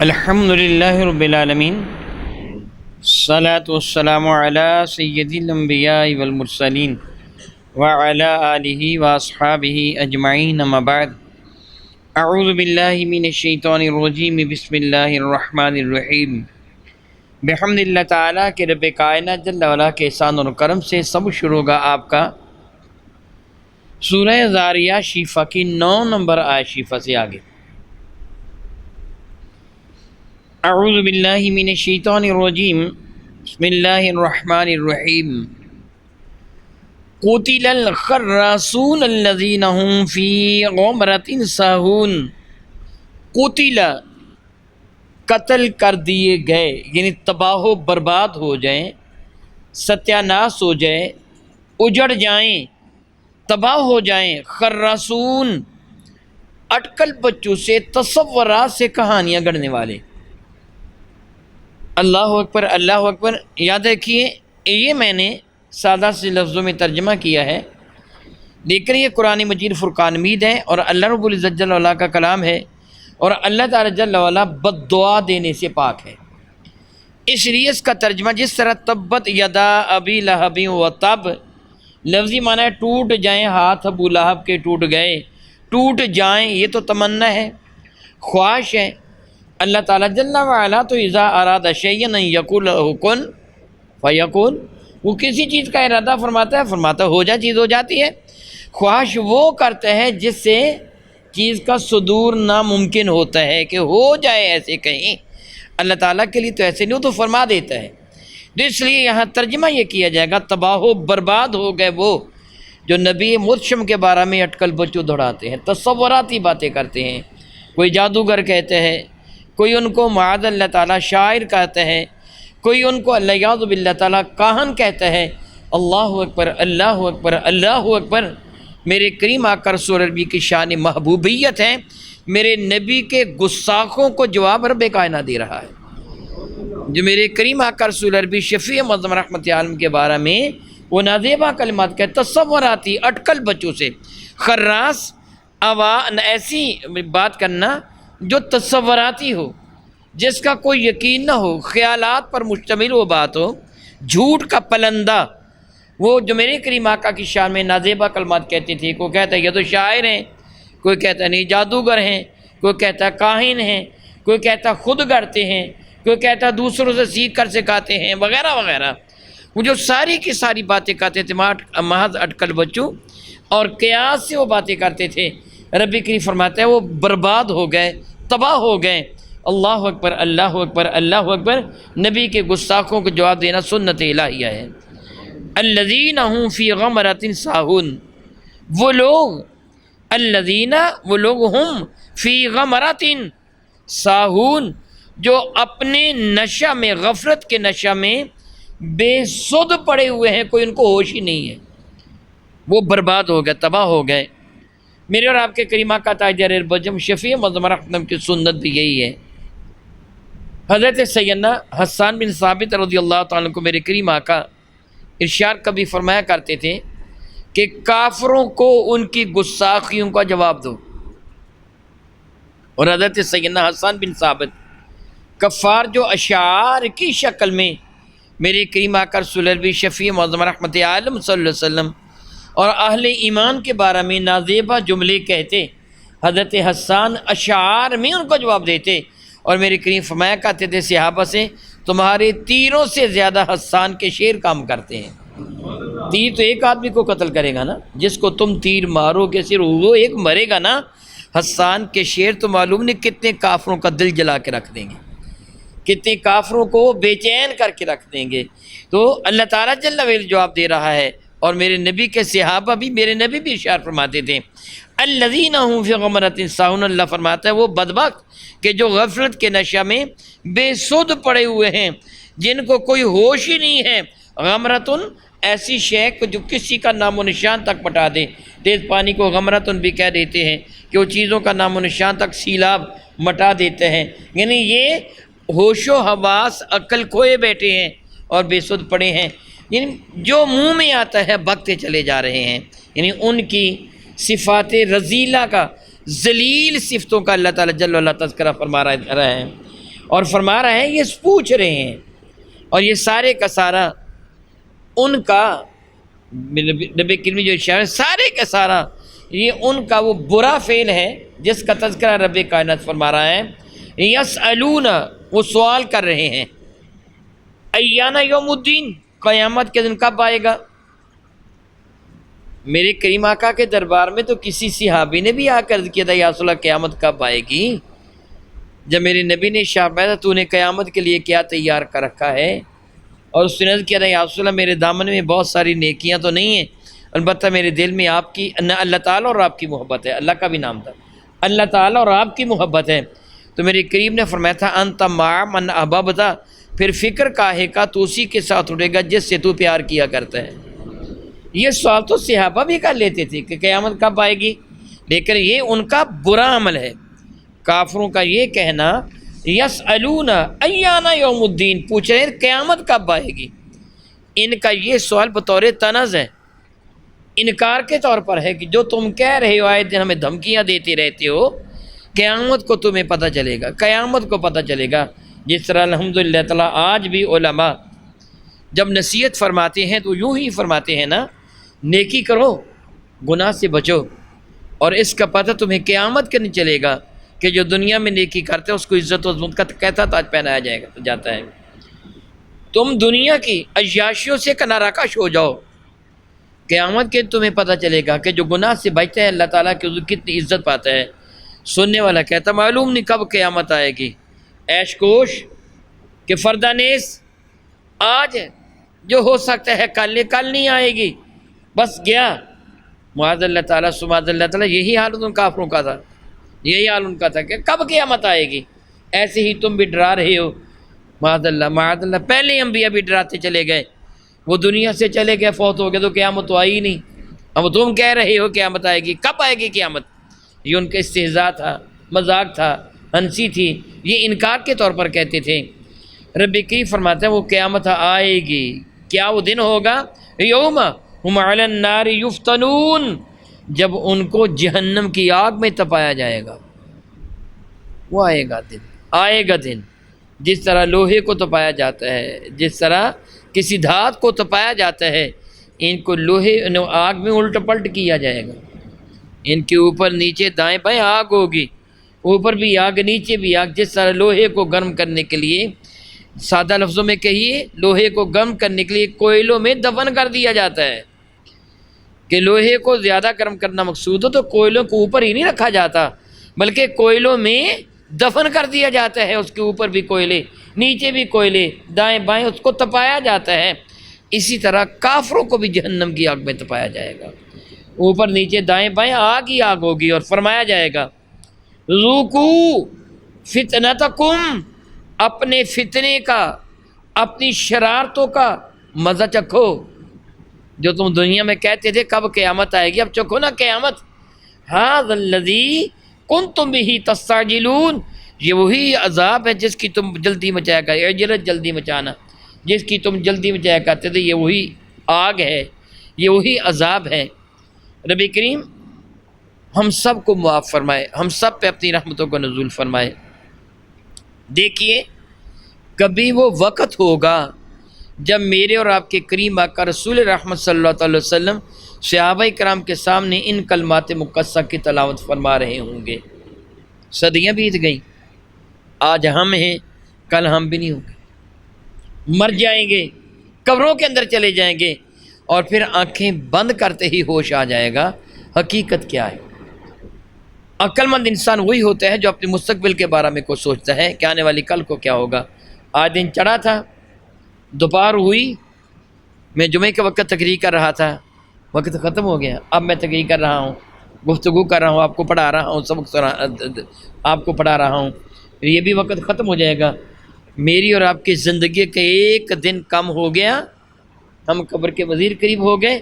الحمد للہ رب العالمین، الصلاۃ والسلام علی سید الانبیاء والمرسلین وعلی آلہ واصحابہ اجمعین، اما بعد، اعوذ باللہ من الشیطان الرجیم، بسم اللہ الرحمن الرحیم۔ بحمد اللہ تعالیٰ کہ رب کائنات جل وعلا کے احسان اور کرم سے سب شروع ہوگا آپ کا سورہ ذاریات شیفہ کی 9 نمبر آیت شیفہ سے آگے۔ اعوذ باللہ من الشیطان الرجیم، بسم اللہ الرحمن الرحیم۔ قتل الخراسون الذین هم فی غمرۃ ساہون۔ قتل، قتل کر دیے گئے، یعنی تباہ و برباد ہو جائیں، ستیہ ناس ہو جائیں، اجڑ جائیں، تباہ ہو جائیں۔ خراسون، اٹکل بچوں سے، تصورات سے کہانیاں گڑھنے والے۔ اللہ اکبر، اللہ اکبر۔ یاد رکھیے، یہ میں نے سادہ سے لفظوں میں ترجمہ کیا ہے، لیکن یہ قرآن مجید فرقان مید ہے اور اللہ رب العزت جل وعلا کا کلام ہے، اور اللہ تعالی جل وعلا بد دعا دینے سے پاک ہے۔ اس لیے اس کا ترجمہ جس طرح تبت یدا ابی لہب و تب، لفظی معنی ہے ٹوٹ جائیں ہاتھ ابو لہب کے، ٹوٹ گئے، ٹوٹ جائیں، یہ تو تمنا ہے، خواہش ہے۔ اللہ تعالیٰ جل وعلا تو اذا اراد شیئا ان یقول له کن فیکون، وہ کسی چیز کا ارادہ فرماتا ہے، فرماتا ہو جا، چیز ہو جاتی ہے۔ خواہش وہ کرتا ہے جس سے چیز کا صدور ناممکن ہوتا ہے کہ ہو جائے ایسے کہیں، اللہ تعالیٰ کے لیے تو ایسے نہیں، وہ تو فرما دیتا ہے۔ تو اس لیے یہاں ترجمہ یہ کیا جائے گا، تباہ و برباد ہو گئے وہ جو نبی مرشم کے بارے میں اٹکل بچوں دوڑاتے ہیں، تصوراتی باتیں کرتے ہیں۔ کوئی جادوگر کہتے ہیں، کوئی ان کو معاذ اللہ تعالیٰ شاعر کہتا ہے، کوئی ان کو اللہ یعوذ باللہ تعالیٰ کاہن کہتا ہے۔ اللہ اکبر، اللہ اکبر، اللہ اکبر۔ میرے کریم آقا رسول عربی کی شان محبوبیت ہے، میرے نبی کے گستاخوں کو جواب رب کائنات دے رہا ہے۔ جو میرے کریم آقا رسول عربی شفیع معظم رحمت عالم کے بارے میں وہ نازیبہ کلمات کہتے، تصوراتی اٹکل بچوں سے، خراس ایسی بات کرنا جو تصوراتی ہو، جس کا کوئی یقین نہ ہو، خیالات پر مشتمل وہ بات ہو، جھوٹ کا پلندہ۔ وہ جو میرے کریم آقا کی شان میں نازیبہ کلمات کہتی تھی، کوئی کہتا ہے یہ تو شاعر ہیں، کوئی کہتا ہے نہیں جادوگر ہیں، کوئی کہتا ہے کاہن ہیں، کوئی کہتا ہے خود گڑھتے ہیں، کوئی کہتا ہے دوسروں سے سیکھ کر سکھاتے ہیں، وغیرہ وغیرہ۔ وہ جو ساری کی ساری باتیں کہتے تھے محض اٹکل بچوں اور قیاس سے وہ باتیں کرتے تھے، رب کریم فرماتا ہے وہ برباد ہو گئے، تباہ ہو گئے۔ اللہ اکبر، اللہ اکبر، اللہ اکبر۔ نبی کے گستاخوں کو جواب دینا سنت الہیہ ہے۔ الذین هم فی غمرۃ ساہون، وہ لوگ، الذین، وہ لوگ، ہم فی غمرۃ ساہون، جو اپنے نشہ میں، غفلت کے نشہ میں بے سود پڑے ہوئے ہیں، کوئی ان کو ہوش ہی نہیں ہے، وہ برباد ہو گئے، تباہ ہو گئے۔ میرے اور آپ کے کریمہ کا تاجر بجم شفیع معظم رحمت کی سنت بھی یہی ہے۔ حضرت سیدنا حسان بن ثابت رضی اللہ تعالیٰ کو میرے کریم آقا ارشاد کبھی فرمایا کرتے تھے کہ کافروں کو ان کی گستاخیوں کا جواب دو، اور حضرت سیدنا حسان بن ثابت کفار جو اشعار کی شکل میں میرے کریم آقا رسول عربی شفیع معظم رحمت عالم صلی اللہ علیہ وسلم اور اہل ایمان کے بارے میں نازیبہ جملے کہتے، حضرت حسان اشعار میں ان کو جواب دیتے، اور میرے کریم فرمایا کرتے تھے صحابہ سے، تمہارے تیروں سے زیادہ حسان کے شعر کام کرتے ہیں۔ تیر تو ایک آدمی کو قتل کرے گا نا، جس کو تم تیر مارو گے صرف وہ ایک مرے گا نا۔ حسان کے شعر تو معلوم نہیں کتنے کافروں کا دل جلا کے رکھ دیں گے، کتنے کافروں کو بے چین کر کے رکھ دیں گے۔ تو اللہ تعالیٰ جل وعلا جواب دے رہا ہے، اور میرے نبی کے صحابہ بھی، میرے نبی بھی ارشاد فرماتے تھے، الذین هم فی غمرۃ ساہون، اللہ فرماتا ہے وہ بدبخت کہ جو غفلت کے نشہ میں بے سود پڑے ہوئے ہیں، جن کو کوئی ہوش ہی نہیں ہے۔ غمرتن، ایسی شے جو کسی کا نام و نشان تک مٹا دے، تیز پانی کو غمرتن بھی کہہ دیتے ہیں کہ وہ چیزوں کا نام و نشان تک سیلاب مٹا دیتے ہیں، یعنی یہ ہوش و حواس عقل کھوئے بیٹھے ہیں اور بے سود پڑے ہیں، یعنی جو منہ میں آتا ہے بکتے چلے جا رہے ہیں۔ یعنی ان کی صفات رذیلہ کا، ذلیل صفتوں کا اللہ تعالیٰ جل وعلا تذکرہ فرما رہا ہے۔ اور فرما رہا ہے یہ پوچھ رہے ہیں، اور یہ سارے کا سارا ان کا نبی کریم جو اشارہ سارے کا سارا یہ ان کا وہ برا فعل ہے جس کا تذکرہ رب کائنات فرما رہا ہے۔ یسألون، وہ سوال کر رہے ہیں، ایان یوم الدین، قیامت کے دن کب آئے گا؟ میرے کریم آقا کے دربار میں تو کسی صحابی نے بھی آ کر کیا تھا یا رسول اللہ قیامت کب آئے گی؟ جب میرے نبی نے فرمایا تو نے قیامت کے لیے کیا تیار کر رکھا ہے؟ اور اس نے عرض کیا تھا یا رسول اللہ میرے دامن میں بہت ساری نیکیاں تو نہیں ہیں، البتہ میرے دل میں آپ کی اللہ تعالیٰ اور آپ کی محبت ہے۔ اللہ کا بھی نام تھا، اللہ تعالیٰ اور آپ کی محبت ہے۔ تو میرے کریم نے فرمایا تھا انت مع من احببتا، پھر فکر کاہے کا، تو اسی کے ساتھ اٹھے گا جس سے تو پیار کیا کرتا ہے۔ یہ سوال تو صحابہ بھی کر لیتے تھے کہ قیامت کب آئے گی، لیکن یہ ان کا برا عمل ہے۔ کافروں کا یہ کہنا یسألون ایان یوم الدین، پوچھ رہے ہیں قیامت کب آئے گی، ان کا یہ سوال بطور طنز ہے، انکار کے طور پر ہے کہ جو تم کہہ رہے ہو آئے دن ہمیں دھمکیاں دیتے رہتے ہو، قیامت کو تمہیں پتہ چلے گا، قیامت کو پتہ چلے گا۔ جس طرح الحمدللہ تعالیٰ آج بھی علماء جب نصیحت فرماتے ہیں تو یوں ہی فرماتے ہیں نا، نیکی کرو گناہ سے بچو، اور اس کا پتہ تمہیں قیامت کے نہیں چلے گا کہ جو دنیا میں نیکی کرتے ہیں اس کو عزت و عظمت کا کیسا تاج پہنایا جاتا ہے۔ تم دنیا کی عیاشیوں سے کنارہ کش ہو جاؤ، قیامت کے تمہیں پتہ چلے گا کہ جو گناہ سے بچتا ہے اللہ تعالیٰ کی کتنی عزت پاتا ہے۔ سننے والا کہتا معلوم نہیں کب قیامت آئے گی، عیش کوش کہ فردہ نیس، آج جو ہو سکتا ہے کل نہیں آئے گی، بس گیا۔ معاذ اللہ تعالیٰ سبحان اللہ تعالیٰ، یہی حال ان کافروں کا تھا، یہی حال ان کا تھا کہ کب قیامت آئے گی۔ ایسے ہی تم بھی ڈرا رہے ہو، معاذ اللہ، پہلے انبیاء بھی ڈراتے چلے گئے، وہ دنیا سے چلے گئے، فوت ہو گئے، تو قیامت تو آئی ہی نہیں، اب تم کہہ رہے ہو قیامت آئے گی، کب آئے گی قیامت؟ یہ ان کا استہزاء تھا، مذاق تھا، ہنسی تھی، یہ انکار کے طور پر کہتے تھے۔ رب کریم فرماتا ہے وہ قیامت آئے گی، کیا وہ دن ہوگا؟ یوم ہم علی النار یفتنون، جب ان کو جہنم کی آگ میں تپایا جائے گا۔ وہ آئے گا دن جس طرح لوہے کو تپایا جاتا ہے، جس طرح کسی دھات کو تپایا جاتا ہے، ان کو آگ میں الٹ پلٹ کیا جائے گا، ان کے اوپر نیچے دائیں بائیں آگ ہوگی، اوپر بھی آگ نیچے بھی آگ، جس طرح لوہے کو گرم کرنے کے لیے، سادہ لفظوں میں کہیے لوہے کو گرم کرنے کے لیے کوئلوں میں دفن کر دیا جاتا ہے، کہ لوہے کو زیادہ گرم کرنا مقصود ہو تو کوئلوں کو اوپر ہی نہیں رکھا جاتا بلکہ کوئلوں میں دفن کر دیا جاتا ہے، اس کے اوپر بھی کوئلے نیچے بھی کوئلے، دائیں بائیں اس کو تپایا جاتا ہے۔ اسی طرح کافروں کو بھی جہنم کی آگ میں تپایا جائے گا، اوپر نیچے دائیں بائیں آگ ہی آگ ہوگی، اور فرمایا جائے گا ذوقو فتنتکم، اپنے فتنے کا، اپنی شرارتوں کا مزہ چکھو۔ جو تم دنیا میں کہتے تھے کب قیامت آئے گی، اب چکھو نا قیامت۔ ھذا الذی کنتم بہ تستعجلون، یہ وہی عذاب ہے جس کی تم جلدی مچایا کرتے، عجلت جلدی مچانا، جس کی تم جلدی مچایا کرتے تھے، یہ وہی آگ ہے، یہ وہی عذاب ہے۔ رب کریم ہم سب کو معاف فرمائے، ہم سب پہ اپنی رحمتوں کو نزول فرمائے۔ دیکھیے کبھی وہ وقت ہوگا جب میرے اور آپ کے کریم آقا رسول رحمت صلی اللہ علیہ وسلم صحابہ کرام کے سامنے ان کلمات مقدسہ کی تلاوت فرما رہے ہوں گے۔ صدیاں بیت گئیں، آج ہم ہیں، کل ہم بھی نہیں ہوں گے، مر جائیں گے، قبروں کے اندر چلے جائیں گے، اور پھر آنکھیں بند کرتے ہی ہوش آ جائے گا حقیقت کیا ہے۔ عقل مند انسان وہی ہوتا ہے جو اپنے مستقبل کے بارے میں کو سوچتا ہے کہ آنے والی کل کو کیا ہوگا۔ آج دن چڑھا تھا، دوپہر ہوئی، میں جمعے کے وقت تقریر کر رہا تھا، وقت ختم ہو گیا، اب میں تقریر کر رہا ہوں، گفتگو کر رہا ہوں، آپ کو پڑھا رہا ہوں، سبق آپ کو پڑھا رہا ہوں، یہ بھی وقت ختم ہو جائے گا۔ میری اور آپ کی زندگی کا ایک دن کم ہو گیا، ہم قبر کے وزیر قریب ہو گئے۔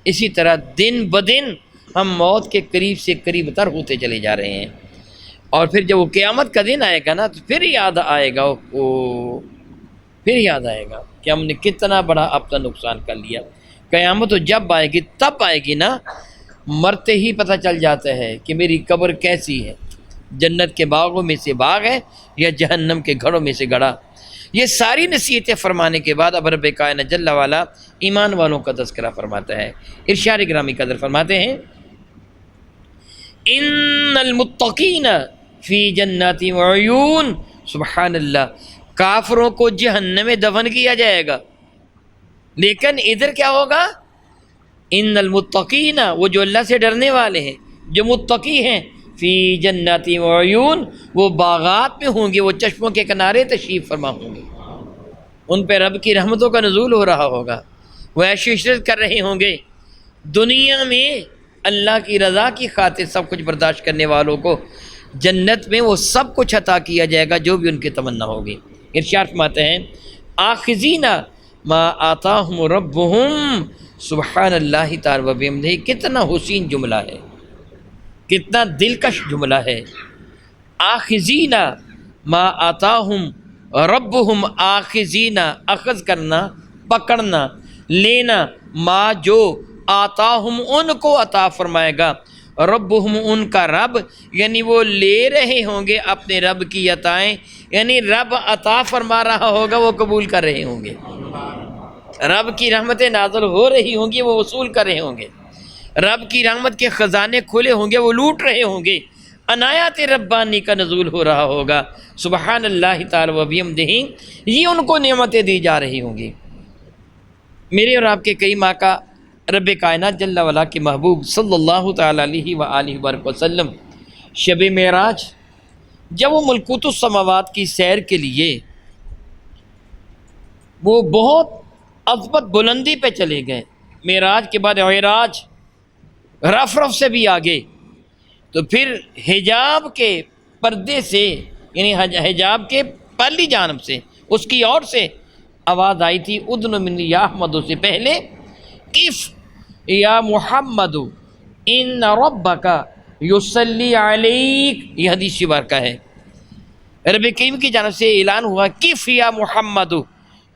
اسی طرح دن بدن ہم موت کے قریب سے قریب تر ہوتے چلے جا رہے ہیں، اور پھر جب وہ قیامت کا دن آئے گا نا تو پھر یاد آئے گا، پھر یاد آئے گا کہ ہم نے کتنا بڑا اپنا نقصان کر لیا۔ قیامت تو جب آئے گی تب آئے گی نا، مرتے ہی پتہ چل جاتا ہے کہ میری قبر کیسی ہے، جنت کے باغوں میں سے باغ ہے یا جہنم کے گھڑوں میں سے گڑھا۔ یہ ساری نصیحتیں فرمانے کے بعد اب رب کائنات جل والا ایمان والوں کا تذکرہ فرماتا ہے۔ ارشاد گرامی قدر فرماتے ہیں ان المتقین فی جنات وعیون، سبحان اللہ، کافروں کو جہنم میں دفن کیا جائے گا، لیکن ادھر کیا ہوگا؟ ان المتقین، وہ جو اللہ سے ڈرنے والے ہیں، جو متقی ہیں، فی جنات وعیون، وہ باغات میں ہوں گے، وہ چشموں کے کنارے تشریف فرما ہوں گے، ان پہ رب کی رحمتوں کا نزول ہو رہا ہوگا، وہ عیش و عشرت کر رہے ہوں گے۔ دنیا میں اللہ کی رضا کی خاطر سب کچھ برداشت کرنے والوں کو جنت میں وہ سب کچھ عطا کیا جائے گا جو بھی ان کی تمنا ہوگی۔ ارشاد فرماتے ہیں آخذین ما آتاہم ربہم، سبحان اللہ تعالی و بحمدہ، کتنا حسین جملہ ہے، کتنا دلکش جملہ ہے۔ آخذین ما آتاہم ربہم، آخذین، اخذ کرنا، پکڑنا، لینا، ما جو، آتاہم ان کو عطا فرمائے گا، ربہم ان کا رب، یعنی وہ لے رہے ہوں گے اپنے رب کی عطائیں، یعنی رب عطا فرما رہا ہوگا، وہ قبول کر رہے ہوں گے، رب کی رحمتیں نازل ہو رہی ہوں گی، وہ وصول کر رہے ہوں گے، رب کی رحمت کے خزانے کھلے ہوں گے، وہ لوٹ رہے ہوں گے، عنایات ربانی کا نزول ہو رہا ہوگا، سبحان اللہ تعالی و بحمدہ، یہ ان کو نعمتیں دی جا رہی ہوں گی۔ میرے اور آپ کے کئی ماہ کا رب کائنات جل وعلا کے محبوب صلی اللہ تعالی علیہ وآلہ وبرکہ وسلم شب معراج جب وہ ملکوت السماوات کی سیر کے لیے وہ بہت عظمت بلندی پہ چلے گئے، معراج کے بعد عراج، رف سے بھی آگے، تو پھر حجاب کے پردے سے، یعنی حجاب کے پرلی جانب سے، اس کی اور سے آواز آئی تھی ادن منی یا احمد، سے پہلے کف یا محمد ان ربک یصلی علیک، یہ حدیث مبارکہ ہے، رب کریم کی جانب سے اعلان ہوا کف یا محمد،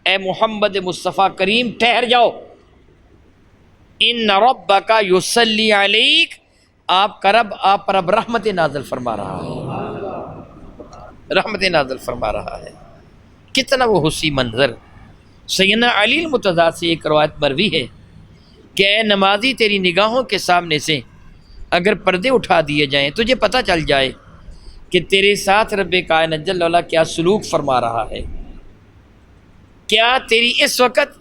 اے محمد مصطفیٰ کریم ٹھہر جاؤ، ان ربک یصلی علیک، آپ کا رب آپ پر اب رحمت نازل فرما رہا ہے، رحمت نازل فرما رہا ہے۔ کتنا وہ حسین منظر۔ سیدنا علی المرتضیٰ سے ایک روایت مروی ہے کہ اے نمازی، تیری نگاہوں کے سامنے سے اگر پردے اٹھا دیے جائیں، تجھے پتہ چل جائے کہ تیرے ساتھ رب کائنات جل وعلا کیا سلوک فرما رہا ہے، کیا تیری اس وقت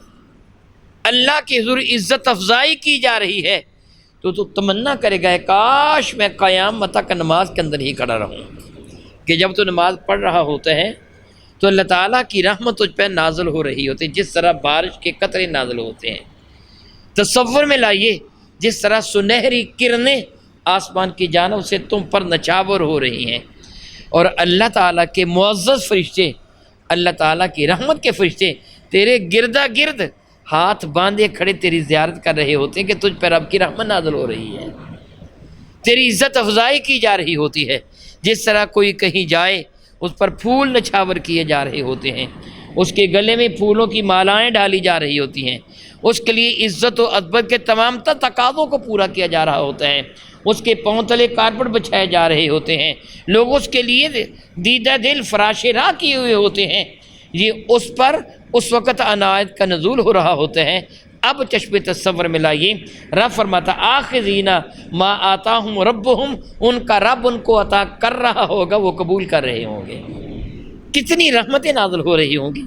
اللہ کے حضور عزت افزائی کی جا رہی ہے، تو تمنا کرے گا کاش میں قیامت تک نماز کے اندر ہی کھڑا رہوں، کہ جب تو نماز پڑھ رہا ہوتا ہے تو اللہ تعالیٰ کی رحمت تجھ پہ نازل ہو رہی ہوتی ہے، جس طرح بارش کے قطرے نازل ہوتے ہیں۔ تصور میں لائیے جس طرح سنہری کرنیں آسمان کی جانب سے تم پر نچھاور ہو رہی ہیں، اور اللہ تعالیٰ کے معزز فرشتے، اللہ تعالیٰ کی رحمت کے فرشتے تیرے گردا گرد ہاتھ باندھے کھڑے تیری زیارت کر رہے ہوتے ہیں کہ تجھ پر رب کی رحمت نازل ہو رہی ہے، تیری عزت افزائی کی جا رہی ہوتی ہے۔ جس طرح کوئی کہیں جائے اس پر پھول نچھاور کیے جا رہے ہوتے ہیں، اس کے گلے میں پھولوں کی مالائیں ڈالی جا رہی ہوتی ہیں، اس کے لیے عزت و عظمت کے تمام تر تقاضوں کو پورا کیا جا رہا ہوتا ہے، اس کے پاؤں تلے کارپٹ بچھائے جا رہے ہوتے ہیں، لوگ اس کے لیے دیدہ دل فراش راہ کیے ہوئے ہوتے ہیں، یہ اس پر اس وقت عنایت کا نزول ہو رہا ہوتا ہے۔ اب چشم تصور میں لائیے، رب فرماتا آخذین ما آتاہم ربہم، ان کا رب ان کو عطا کر رہا ہوگا، وہ قبول کر رہے ہوں گے۔ کتنی رحمتیں نازل ہو رہی ہوں گی۔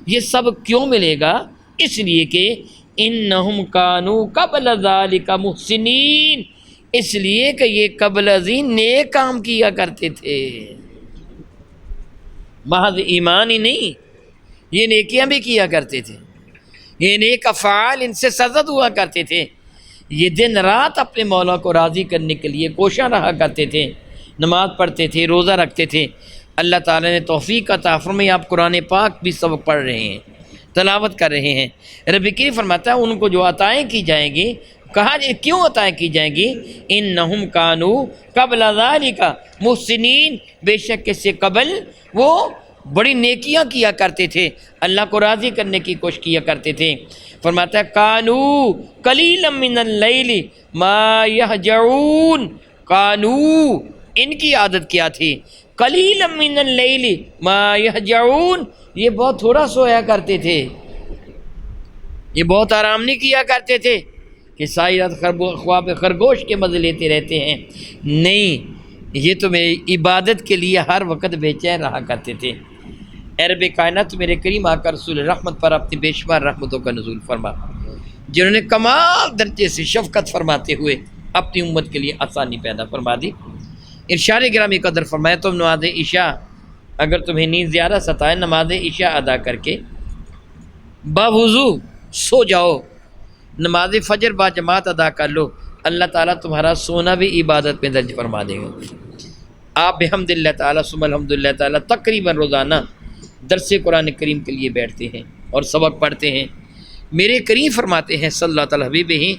یہ سب کیوں ملے گا؟ اس لیے کہ انہم کانوا قبل ذالک محسنین، اس لیے کہ یہ قبل ازیں نیک کام کیا کرتے تھے، محض ایمان ہی نہیں، یہ نیکیاں بھی کیا کرتے تھے، یہ نیک افعال ان سے سرزد ہوا کرتے تھے، یہ دن رات اپنے مولا کو راضی کرنے کے لیے کوشاں رہا کرتے تھے، نماز پڑھتے تھے، روزہ رکھتے تھے۔ اللہ تعالیٰ نے توفیق عطا فرمائی، آپ قرآن پاک بھی سبق پڑھ رہے ہیں، تلاوت کر رہے ہیں۔ رب کریم فرماتا ہے ان کو جو عطائیں کی جائیں گی، کہا جائے کیوں عطائیں کی جائیں گی؟ انہم کانوا قبل ذالک محسنین، بے شک اس سے قبل وہ بڑی نیکیاں کیا کرتے تھے، اللہ کو راضی کرنے کی کوشش کیا کرتے تھے۔ فرماتا ہے کانوا قلیلا من اللیل ما یہجعون، کانوا ان کی عادت کیا تھی؟ قلیلا من اللیل ما یہجعون، یہ بہت تھوڑا سویا کرتے تھے، یہ بہت آرام نہیں کیا کرتے تھے کہ ساری رات خواب خرگوش کے مزے لیتے رہتے ہیں، نہیں، یہ تو میری عبادت کے لیے ہر وقت بے چین رہا کرتے تھے۔ اے رب کائنات میرے کریم آقا رسول رحمت پر اپنی بے شمار رحمتوں کا نزول فرما، جنہوں نے کمال درجے سے شفقت فرماتے ہوئے اپنی امت کے لیے آسانی پیدا فرما دی۔ ارشاد گرامی قدر فرمایا، تم نماز عشاء اگر تمہیں نیند زیادہ ستائے، نماز عشاء ادا کر کے باوضو سو جاؤ، نماز فجر با جماعت ادا کر لو، اللہ تعالیٰ تمہارا سونا بھی عبادت میں درج فرما دے گا۔ آپ بحمد اللہ تعالیٰ ثم الحمد للہ تعالیٰ تقریباً روزانہ درس قرآن کریم کے لیے بیٹھتے ہیں اور سبق پڑھتے ہیں۔ میرے کریم فرماتے ہیں صلی اللہ تعالیٰ حبیب ہی،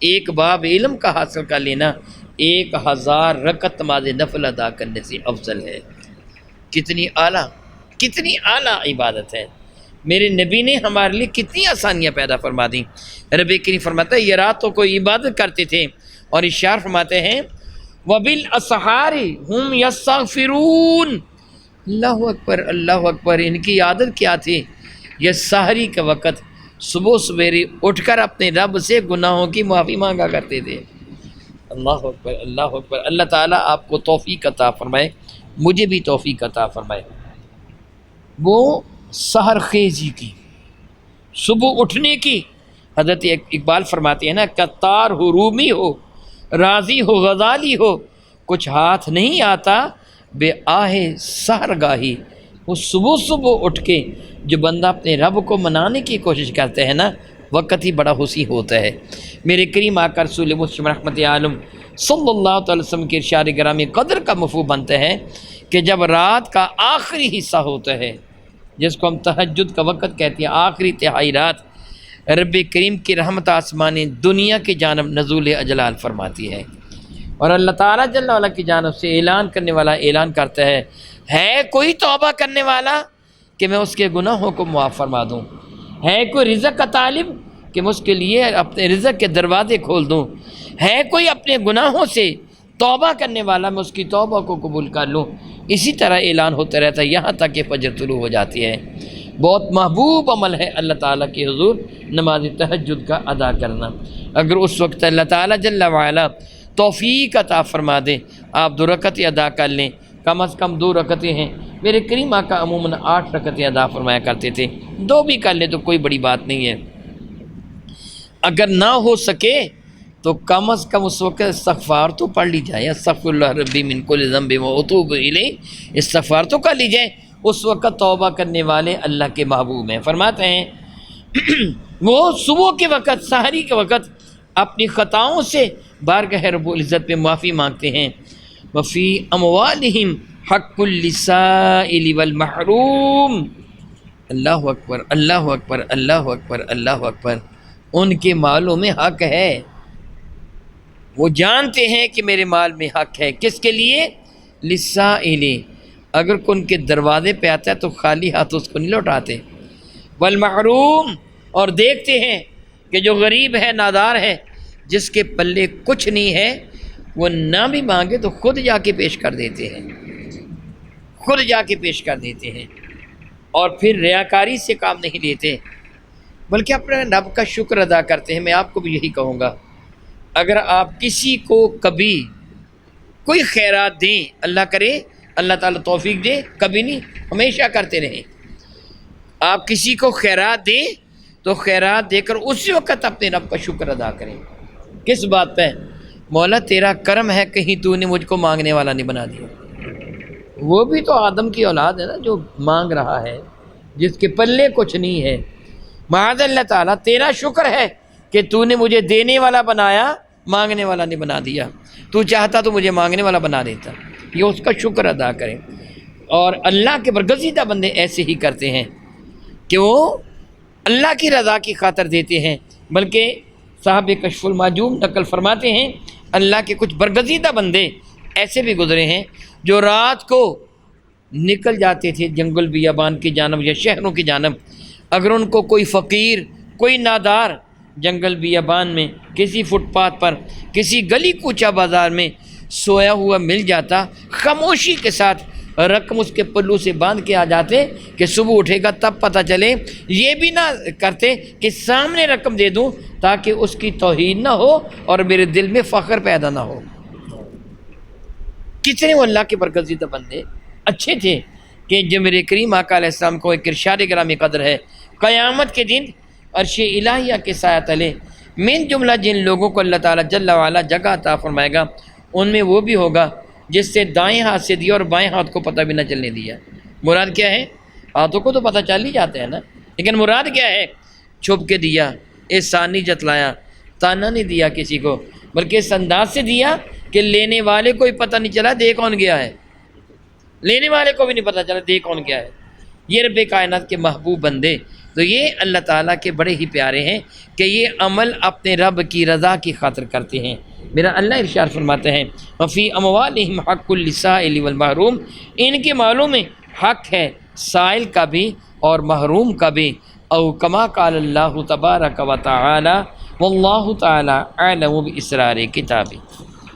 ایک باب علم کا حاصل کر لینا 1000 رکعت نماز نفل ادا کرنے سے افضل ہے۔ کتنی اعلیٰ عبادت ہے، میرے نبی نے ہمارے لیے کتنی آسانیاں پیدا فرما دیں۔ رب کریم فرماتا ہے یہ راتوں کو عبادت کرتے تھے، اور اشار فرماتے ہیں وَبِالْأَسْحَارِ هُمْ يَسْتَغْفِرُونَ، اللہ اکبر اللہ اکبر، ان کی عادت کیا تھی؟ یہ سحری کے وقت صبح سویرے اٹھ کر اپنے رب سے گناہوں کی معافی مانگا کرتے تھے۔ اللہ اکبر اللہ اکبر، اللہ تعالیٰ آپ کو توفیق عطا فرمائے، مجھے بھی توفیق عطا فرمائے۔ وہ سحر خیزی کی، صبح اٹھنے کی، حضرت اقبال فرماتے ہیں نا، کتار ہو رومی ہو راضی ہو غزالی ہو، کچھ ہاتھ نہیں آتا بے آہ سحر گاہی۔ وہ صبح اٹھ کے جو بندہ اپنے رب کو منانے کی کوشش کرتے ہیں نا، وقت ہی بڑا حسین ہوتا ہے۔ میرے کریم آقا رسول مسلم رحمت عالم صلی اللہ تعالی وسلم کے ارشاد گرامی قدر کا مفہوم بنتا ہے کہ جب رات کا آخری حصہ ہوتا ہے، جس کو ہم تہجد کا وقت کہتے ہیں، آخری تہائی رات، رب کریم کی رحمت آسمان دنیا کی جانب نزول اجلال فرماتی ہے، اور اللہ تعالیٰ جل وعلا کی جانب سے اعلان کرنے والا اعلان کرتا ہے کوئی توبہ کرنے والا کہ میں اس کے گناہوں کو معاف فرما دوں، ہے کوئی رزق کا طالب کہ میں اس کے لیے اپنے رزق کے دروازے کھول دوں، ہے کوئی اپنے گناہوں سے توبہ کرنے والا میں اس کی توبہ کو قبول کر لوں۔ اسی طرح اعلان ہوتا رہتا ہے یہاں تک کہ فجر طلوع ہو جاتی ہے۔ بہت محبوب عمل ہے اللہ تعالیٰ کے حضور نماز تہجد کا ادا کرنا۔ اگر اس وقت اللہ تعالیٰ جل وعلا توفیق عطا فرما دے، آپ 2 رکعتیں ادا کر لیں، کم از کم 2 رکعتیں ہیں، میرے کریم آقا عموماً 8 رکعتیں ادا فرمایا کرتے تھے، 2 بھی کر لیں تو کوئی بڑی بات نہیں ہے۔ اگر نہ ہو سکے تو کم از کم اس وقت استغفار تو پڑھ لی جائے، استغفر اللہ ربی من کل ذنب واتوب الیہ، استغفار تو کر لی جائے۔ اس وقت توبہ کرنے والے اللہ کے محبوب ہیں۔ فرماتے ہیں وہ صبح کے وقت، سحری کے وقت اپنی خطاؤں سے بارگاہ رب العزت پہ معافی مانگتے ہیں۔ وفی اموالہم حق للسائل والمحروم، اللہ اکبر اللہ اکبر اللہ اکبر اللہ اکبر، ان کے مالوں میں حق ہے، وہ جانتے ہیں کہ میرے مال میں حق ہے، کس کے لیے؟ للسائل، اگر کوئی ان کے دروازے پہ آتا ہے تو خالی ہاتھ اس کو نہیں لوٹاتے، والمحروم، اور دیکھتے ہیں کہ جو غریب ہے، نادار ہے، جس کے پلے کچھ نہیں ہے، وہ نہ بھی مانگے تو خود جا کے پیش کر دیتے ہیں، خود جا کے پیش کر دیتے ہیں، اور پھر ریاکاری سے کام نہیں لیتے بلکہ اپنے رب کا شکر ادا کرتے ہیں۔ میں آپ کو بھی یہی کہوں گا، اگر آپ کسی کو کبھی کوئی خیرات دیں، اللہ کرے اللہ تعالیٰ توفیق دے، کبھی نہیں، ہمیشہ کرتے رہیں، آپ کسی کو خیرات دیں تو خیرات دے کر اسی وقت اپنے رب کا شکر ادا کریں۔ کس بات پہ؟ مولا تیرا کرم ہے، کہیں تو نے مجھ کو مانگنے والا نہیں بنا دیا۔ وہ بھی تو آدم کی اولاد ہے نا جو مانگ رہا ہے، جس کے پلے کچھ نہیں ہے۔ معاذ اللہ تعالیٰ تیرا شکر ہے کہ تو نے مجھے دینے والا بنایا، مانگنے والا نہیں بنا دیا، تو چاہتا تو مجھے مانگنے والا بنا دیتا۔ یہ اس کا شکر ادا کریں، اور اللہ کے برگزیدہ بندے ایسے ہی کرتے ہیں کہ وہ اللہ کی رضا کی خاطر دیتے ہیں۔ بلکہ صاحب کشف المعجوم نقل فرماتے ہیں اللہ کے کچھ برگزیدہ بندے ایسے بھی گزرے ہیں جو رات کو نکل جاتے تھے جنگل بیابان کی جانب یا شہروں کی جانب، اگر ان کو کوئی فقیر، کوئی نادار جنگل بیابان میں، کسی فٹ پاتھ پر، کسی گلی کوچہ بازار میں سویا ہوا مل جاتا، خاموشی کے ساتھ رقم اس کے پلو سے باندھ کے آ جاتے کہ صبح اٹھے گا تب پتہ چلے۔ یہ بھی نہ کرتے کہ سامنے رقم دے دوں تاکہ اس کی توہین نہ ہو اور میرے دل میں فخر پیدا نہ ہو۔ کتنے وہ اللہ کے برگزیدہ بندے اچھے تھے کہ جو میرے کریم آقا علیہ السلام کو ایک ارشاد گرامی قدر ہے، قیامت کے دن عرش الہیہ کے سایہ تلے من جملہ جن لوگوں کو اللہ تعالیٰ جل وعلا جگہ عطا فرمائے گا، ان میں وہ بھی ہوگا جس سے دائیں ہاتھ سے دیا اور بائیں ہاتھ کو پتہ بھی نہ چلنے دیا۔ مراد کیا ہے؟ ہاتھوں کو تو پتہ چل ہی جاتا ہے نا، لیکن مراد کیا ہے؟ چھپ کے دیا، احسان نہیں جتلایا، تانا نہیں دیا کسی کو، بلکہ اس انداز سے دیا کہ لینے والے کو بھی پتہ نہیں چلا دے کون گیا ہے، لینے والے کو بھی نہیں پتہ چلا دے کون گیا ہے۔ یہ رب کائنات کے محبوب بندے تو یہ اللہ تعالیٰ کے بڑے ہی پیارے ہیں کہ یہ عمل اپنے رب کی رضا کی خاطر کرتے ہیں۔ میرا اللہ ارشاد فرماتے ہیں وفی اموالہم حق للسائل والمحروم، ان کے مالوں میں حق ہے سائل کا بھی اور محروم کا بھی، او کما قال اللہ تبارک و تعالی واللہ تعالی اعلم باسرار کتابہ۔